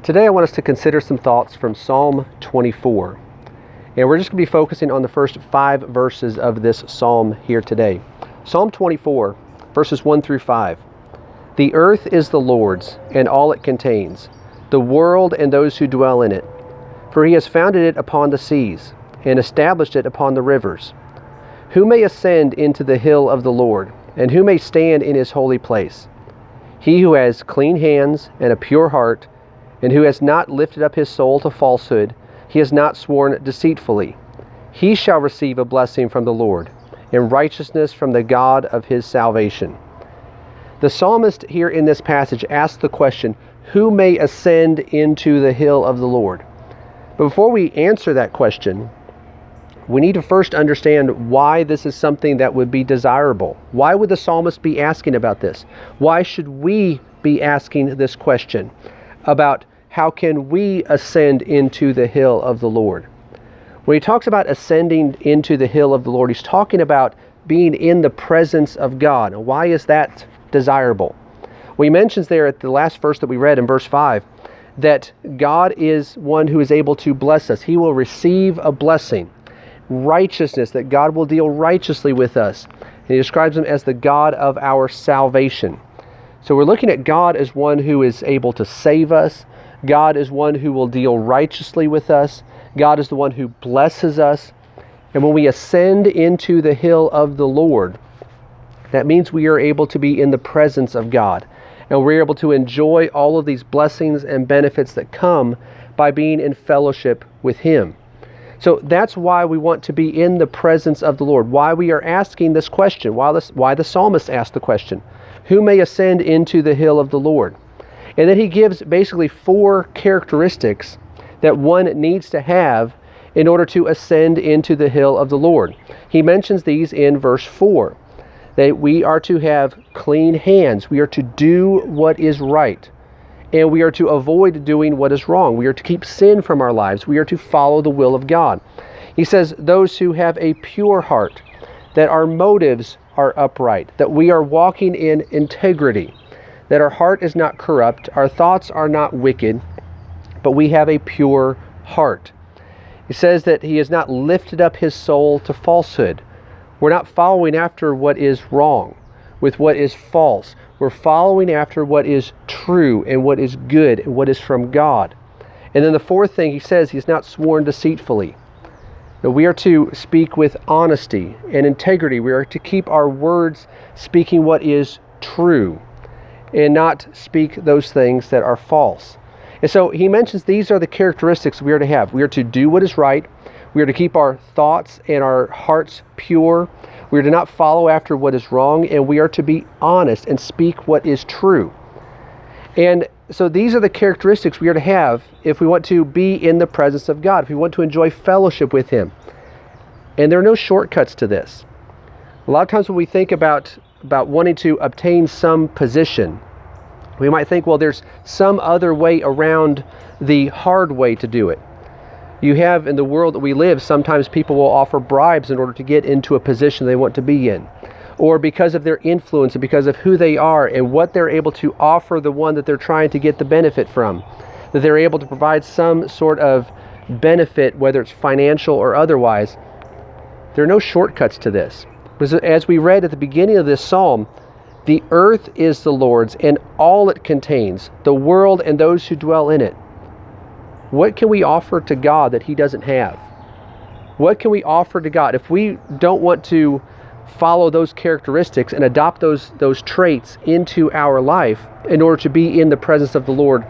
Today I want us to consider some thoughts from Psalm 24. And we're just going to be focusing on the first 5 verses of this psalm here today. Psalm 24, verses 1 through 5. The earth is the Lord's, and all it contains, the world and those who dwell in it. For he has founded it upon the seas, and established it upon the rivers. Who may ascend into the hill of the Lord, and who may stand in his holy place? He who has clean hands and a pure heart, and who has not lifted up his soul to falsehood, he has not sworn deceitfully. He shall receive a blessing from the Lord, and righteousness from the God of his salvation. The psalmist here in this passage asks the question, who may ascend into the hill of the Lord? But before we answer that question, we need to first understand why this is something that would be desirable. Why would the psalmist be asking about this? Why should we be asking this question about how can we ascend into the hill of the Lord? When he talks about ascending into the hill of the Lord, he's talking about being in the presence of God. Why is that desirable? Well, he mentions there at the last verse that we read in verse 5 that God is one who is able to bless us. He will receive a blessing, righteousness, that God will deal righteously with us. And he describes him as the God of our salvation. So we're looking at God as one who is able to save us. God is one who will deal righteously with us. God is the one who blesses us. And when we ascend into the hill of the Lord, that means we are able to be in the presence of God. And we're able to enjoy all of these blessings and benefits that come by being in fellowship with him. So that's why we want to be in the presence of the Lord. Why we are asking this question. Why the psalmist asked the question. Who may ascend into the hill of the Lord? And then he gives basically 4 characteristics that one needs to have in order to ascend into the hill of the Lord. He mentions these in verse 4. That we are to have clean hands. We are to do what is right. And we are to avoid doing what is wrong. We are to keep sin from our lives. We are to follow the will of God. He says those who have a pure heart, that our motives are upright, that we are walking in integrity, that our heart is not corrupt, our thoughts are not wicked, but we have a pure heart. He says that he has not lifted up his soul to falsehood. We're not following after what is wrong, with what is false. We're following after what is true and what is good and what is from God. And then the 4th thing he says, he's not sworn deceitfully. Now, we are to speak with honesty and integrity. We are to keep our words speaking what is true and not speak those things that are false. And so he mentions these are the characteristics we are to have. We are to do what is right. We are to keep our thoughts and our hearts pure. We are to not follow after what is wrong, and we are to be honest and speak what is true. And so these are the characteristics we are to have if we want to be in the presence of God, if we want to enjoy fellowship with him. And there are no shortcuts to this. A lot of times when we think about wanting to obtain some position, we might think, well, there's some other way around the hard way to do it. You have, in the world that we live, sometimes people will offer bribes in order to get into a position they want to be in. Or because of their influence and because of who they are and what they're able to offer the one that they're trying to get the benefit from, that they're able to provide some sort of benefit, whether it's financial or otherwise. There are no shortcuts to this. Because as we read at the beginning of this psalm, the earth is the Lord's and all it contains, the world and those who dwell in it. What can we offer to God that he doesn't have? What can we offer to God? If we don't want to follow those characteristics and adopt those traits into our life in order to be in the presence of the Lord,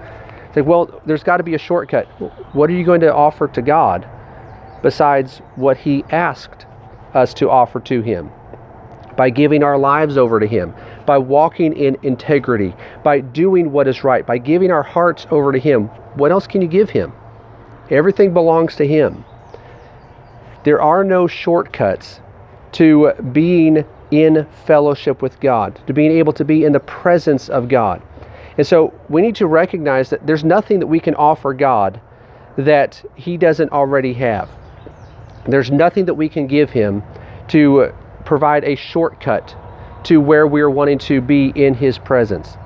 it's like, well, there's got to be a shortcut. What are you going to offer to God besides what he asked us to offer to him? By giving our lives over to him, by walking in integrity, by doing what is right, by giving our hearts over to him. What else can you give him? Everything belongs to him. There are no shortcuts to being in fellowship with God, to being able to be in the presence of God. And so we need to recognize that there's nothing that we can offer God that he doesn't already have. There's nothing that we can give him to provide a shortcut to where we're wanting to be in his presence.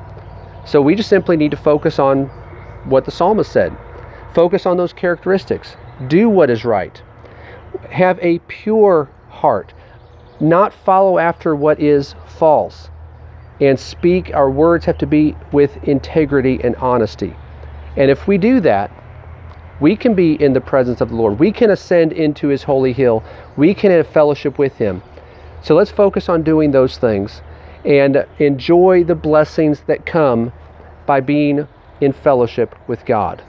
So we just simply need to focus on what the psalmist said. Focus on those characteristics. Do what is right. Have a pure heart. Not follow after what is false. And speak, our words have to be with integrity and honesty. And if we do that, we can be in the presence of the Lord. We can ascend into His holy hill. We can have fellowship with Him. So let's focus on doing those things and enjoy the blessings that come by being in fellowship with God.